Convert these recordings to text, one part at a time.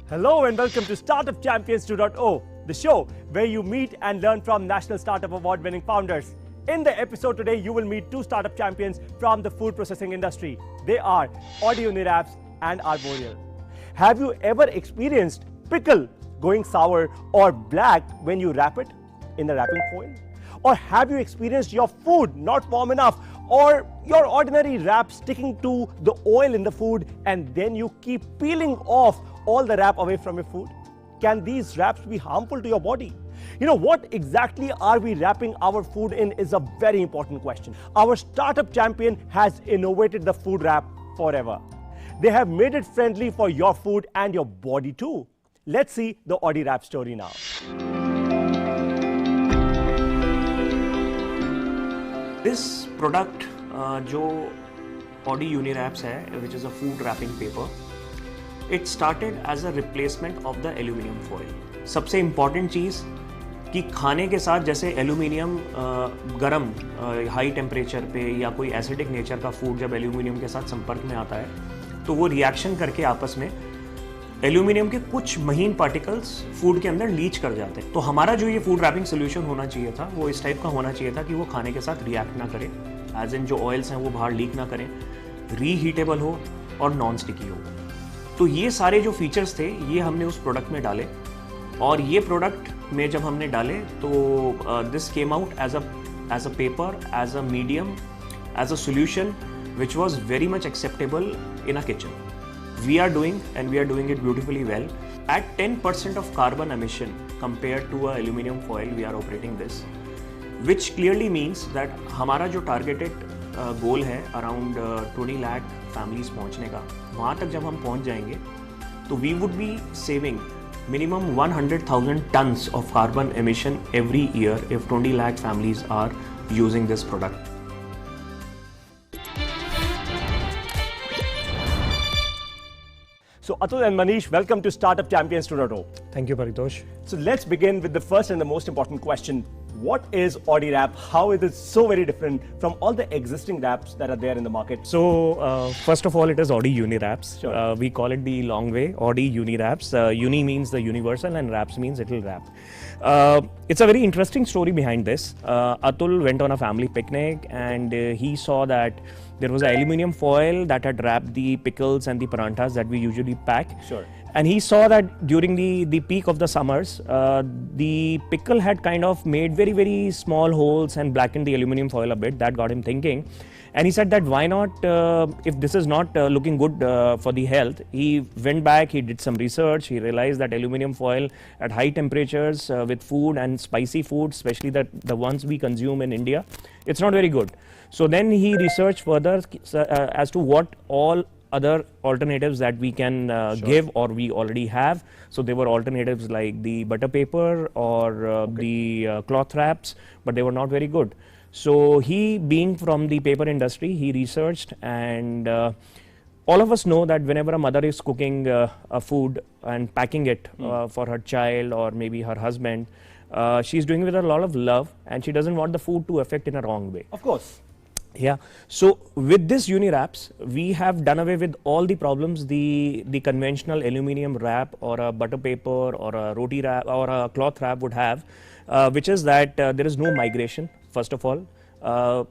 Hello and welcome to Startup Champions 2.0, the show where you meet and learn from National Startup Award-winning founders. In the episode today, you will meet two startup champions from the food processing industry. They are Audi Uniwraps and Arboreal. Have you ever experienced pickle going sour or black when you wrap it in the wrapping foil? Or have you experienced your food not warm enough or your ordinary wrap sticking to the oil in the food and then you keep peeling off all the wrap away from your food? Can these wraps be harmful to your body? You know, what exactly are we wrapping our food in is a very important question. Our startup champion has innovated the food wrap forever. They have made it friendly for your food and your body too. Let's see the Audi Wrap story now. This product जो Audi Uniwraps है, which is a food wrapping paper, it started as a replacement of the aluminum foil. सबसे important चीज़ कि खाने के साथ जैसे aluminium गरम high temperature पे या कोई एसिडिक नेचर का फूड जब एल्यूमिनियम के साथ संपर्क में आता है तो वो रिएक्शन करके आपस में एल्यूमिनियम के कुछ महीन पार्टिकल्स फूड के अंदर लीच कर जाते हैं. तो हमारा जो ये फूड रैपिंग सोल्यूशन होना चाहिए था वो इस टाइप का होना चाहिए था कि वो खाने के साथ रिएक्ट ना करे, एज इन जो ऑयल्स हैं वो बाहर लीक ना करें, रीहीटेबल हो और नॉन स्टिकी हो. तो ये सारे जो फीचर्स थे ये हमने उस प्रोडक्ट में डाले और ये प्रोडक्ट में जब हमने डाले तो this came out as a paper, as a medium, as a solution which was very much acceptable in a kitchen. We are doing it beautifully well. At 10% of carbon emission compared to a aluminum foil, we are operating this, which clearly means that हमारा जो targeted goal है around 20 lakh families पहुँचने का, वहाँ तक जब हम पहुँच जाएंगे तो we would be saving minimum 100,000 tons of carbon emission every year if 20 lakh families are using this product. So Atul and Manish, welcome to Startup Champions 2.0. Thank you, Paritosh. So let's begin with the first and the most important question. What is Audi Wrap? How is it so very different from all the existing wraps that are there in the market? So, first of all, it is Audi Uniwraps. Sure. We call it the long way, Audi Uniwraps. Uni means the universal and wraps means it will wrap. It's a very interesting story behind this. Atul went on a family picnic and he saw that there was an aluminum foil that had wrapped the pickles and the paranthas that we usually pack. Sure. And he saw that during the peak of the summers, the pickle had kind of made very, very small holes and blackened the aluminum foil a bit. That got him thinking. And he said that why not, if this is not looking good for the health, he went back, he did some research, he realized that aluminum foil at high temperatures with food and spicy food, especially the ones we consume in India, it's not very good. So then he researched further as to what all other alternatives that we can give or we already have. So there were alternatives like the butter paper or the cloth wraps, but they were not very good. So he, being from the paper industry, he researched, and all of us know that whenever a mother is cooking a food and packing it for her child or maybe her husband, she's doing it with a lot of love and she doesn't want the food to affect in a wrong way. Of course. Yeah. So with this Uniwraps, we have done away with all the problems the conventional aluminum wrap or a butter paper or a roti wrap or a cloth wrap would have, which is that there is no migration. First of all,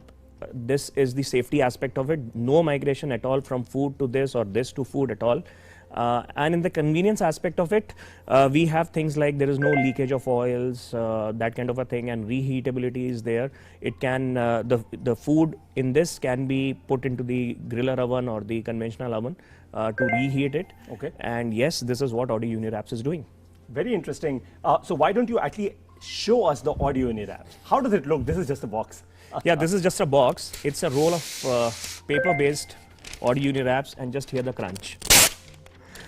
this is the safety aspect of it. No migration at all from food to this or this to food at all. And in the convenience aspect of it, we have things like there is no leakage of oils, that kind of a thing, and reheatability is there. It can, the food in this can be put into the griller oven or the conventional oven to reheat it. Okay. And yes, this is what Audi Uniwraps is doing. Very interesting. So why don't you actually show us the Audi Uniwrap? How does it look? This is just a box. Yeah, this is just a box. It's a roll of paper-based Audi Uniwraps, and just hear the crunch.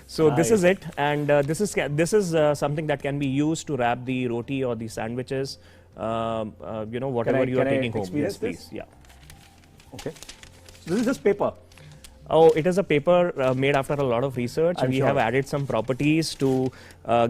So Nice. this is it, and this is something that can be used to wrap the roti or the sandwiches, you know, whatever you are taking home. Experience Yes, please. this? Yeah. Okay. This is just paper. Oh, it is a paper made after a lot of research. I'm We sure. have added some properties to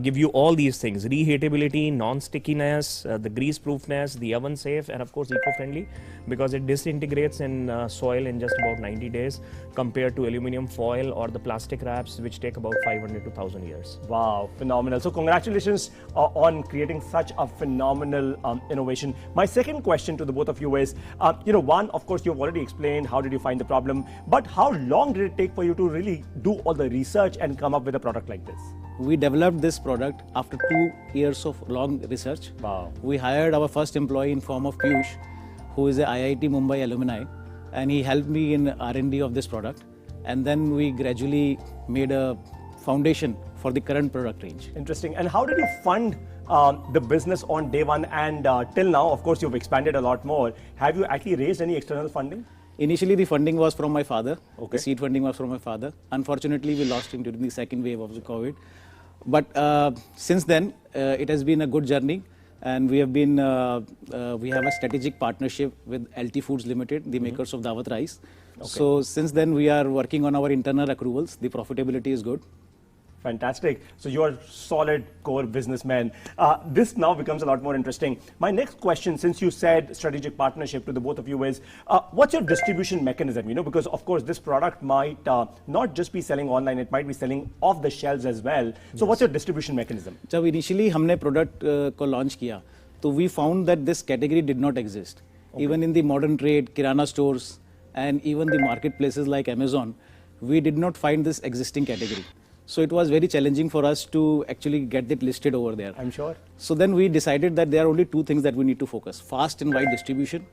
give you all these things: reheatability, non-stickiness, the grease-proofness, the oven-safe, and of course eco-friendly, because it disintegrates in soil in just about 90 days compared to aluminum foil or the plastic wraps, which take about 500 to 1,000 years. Wow, phenomenal. So congratulations on creating such a phenomenal innovation. My second question to the both of you is, one, of course, you've already explained how did you find the problem, but how long did it take for you to really do all the research and come up with a product like this? We developed this product after 2 years of long research. Wow. We hired our first employee in form of Piyush, who is a IIT Mumbai alumni, and he helped me in R&D of this product. And then we gradually made a foundation for the current product range. Interesting. And how did you fund the business on day one and till now? Of course, you've expanded a lot more. Have you actually raised any external funding? Initially, the funding was from my father. Okay. The seed funding was from my father. Unfortunately, we lost him during the second wave of the COVID. But since then, it has been a good journey. And we have been, we have a strategic partnership with LT Foods Limited, the makers of Dawat Rice. So since then, we are working on our internal accruals. The profitability is good. Fantastic. So you are solid core businessmen. This now becomes a lot more interesting. My next question, since you said strategic partnership to the both of you, is what's your distribution mechanism? Because of course this product might not just be selling online, it might be selling off the shelves as well. So what's your distribution mechanism? जब initially हमने product को launch किया, तो we found that this category did not exist. Even in the modern trade, kirana stores, and even the marketplaces like Amazon, we did not find this existing category. So it was very challenging for us to actually get it listed over there. I'm sure. So then we decided that there are only two things that we need to focus: fast and wide distribution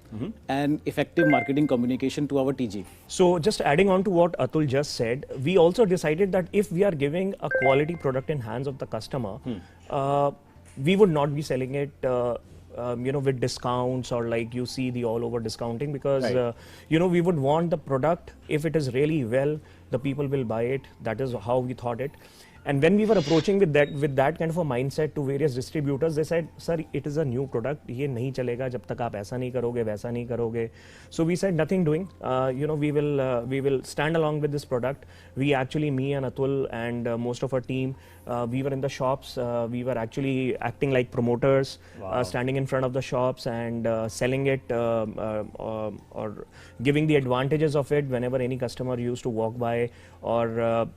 and effective marketing communication to our TG. So just adding on to what Atul just said, we also decided that if we are giving a quality product in hands of the customer, we would not be selling it with discounts or like you see the all over discounting, because Right. we would want the product, if it is really well, the people will buy it. That is how we thought it. And when we were approaching with that kind of a mindset to various distributors, they said, sir, it is a new product, ये नहीं चलेगा जब तक आप ऐसा नहीं करोगे, वैसा नहीं करोगे. So we said nothing doing. We will stand along with this product. We actually, me and Atul and most of our team, we were in the shops. We were actually acting like promoters, standing in front of the shops and selling it or giving the advantages of it whenever any customer used to walk by, or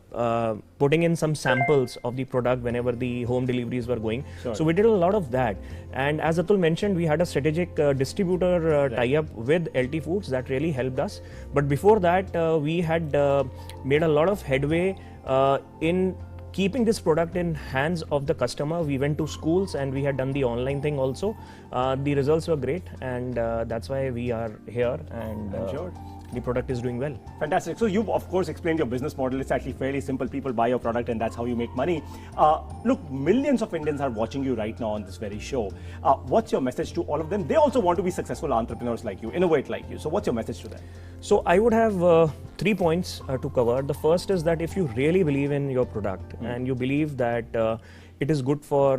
putting in some samples of the product whenever the home deliveries were going. Sure. So we did a lot of that. And as Atul mentioned, we had a strategic distributor tie-up with LT Foods that really helped us. But before that, we had made a lot of headway in keeping this product in hands of the customer. We went to schools and we had done the online thing also. The results were great, and that's why we are here, and sure. the product is doing well. Fantastic. So you've of course explained your business model. It's actually fairly simple. People buy your product and that's how you make money. Look, millions of Indians are watching you right now on this very show. What's your message to all of them? They also want to be successful entrepreneurs like you, innovate like you. So what's your message to them? So I would have 3 points to cover. The first is that if you really believe in your product and you believe that it is good for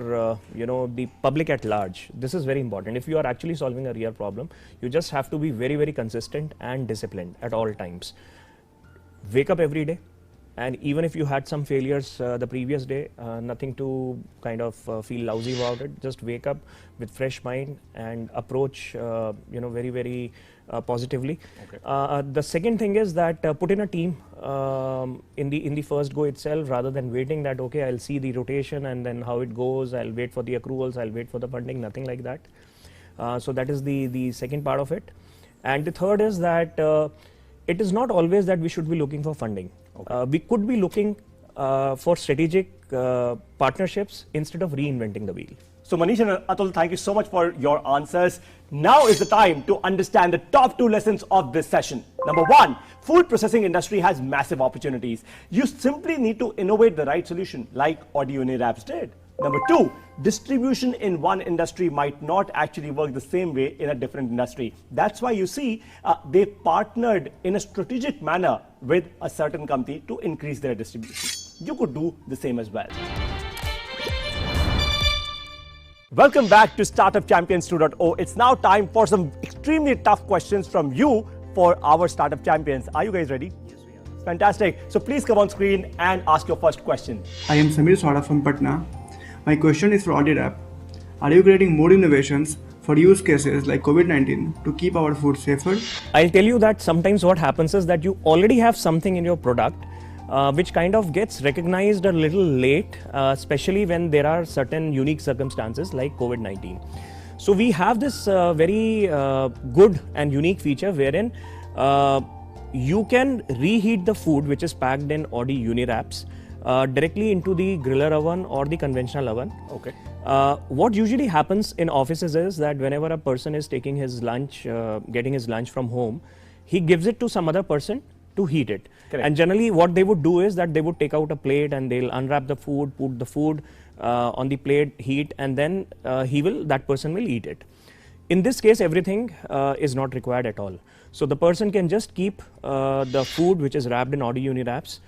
the public at large, this is very important. If you are actually solving a real problem, you just have to be very, very consistent and disciplined at all times. Wake up every day, and even if you had some failures the previous day, nothing to kind of feel lousy about it. Just wake up with fresh mind and approach very, very positively. Okay. The second thing is that put in a team in the first go itself, rather than waiting that okay, I'll see the rotation and then how it goes, I'll wait for the accruals, I'll wait for the funding, nothing like that. So that is the second part of it. And the third is that it is not always that we should be looking for funding. Okay. We could be looking for strategic partnerships instead of reinventing the wheel. So Manish and Atul, thank you so much for your answers. Now is the time to understand the top 2 lessons of this session. Number 1, food processing industry has massive opportunities. You simply need to innovate the right solution like Audio Unirapps did. Number 2, distribution in one industry might not actually work the same way in a different industry. That's why you see they partnered in a strategic manner with a certain company to increase their distribution. You could do the same as well. Welcome back to Startup Champions 2.0. It's now time for some extremely tough questions from you for our Startup Champions. Are you guys ready? Yes, we are. Fantastic. So please come on screen and ask your first question. I am Samir Swada from Patna. My question is for AudiRap. Are you creating more innovations for use cases like COVID-19 to keep our food safer? I'll tell you that sometimes what happens is that you already have something in your product which kind of gets recognized a little late, especially when there are certain unique circumstances like COVID-19. So we have this very good and unique feature wherein you can reheat the food which is packed in Audi Uniwraps directly into the griller oven or the conventional oven. Okay. What usually happens in offices is that whenever a person is taking his lunch, getting his lunch from home, he gives it to some other person to heat it. Correct. And generally what they would do is that they would take out a plate and they'll unwrap the food, put the food on the plate, heat, and then that person will eat it. In this case, everything is not required at all. So the person can just keep the food which is wrapped in Audi Uniwraps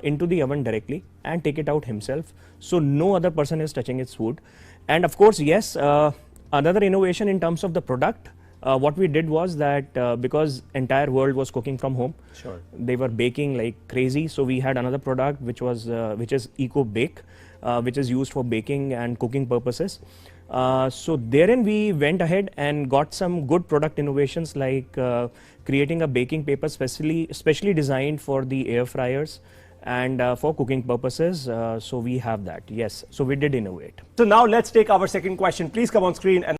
into the oven directly and take it out himself. So no other person is touching its food. And of course, yes, another innovation in terms of the product, what we did was that because entire world was cooking from home, Sure. they were baking like crazy. So we had another product which is Eco Bake, which is used for baking and cooking purposes. So therein we went ahead and got some good product innovations like creating a baking paper specially designed for the air fryers and for cooking purposes. So we have that, yes. So we did innovate. So now let's take our second question. Please come on screen and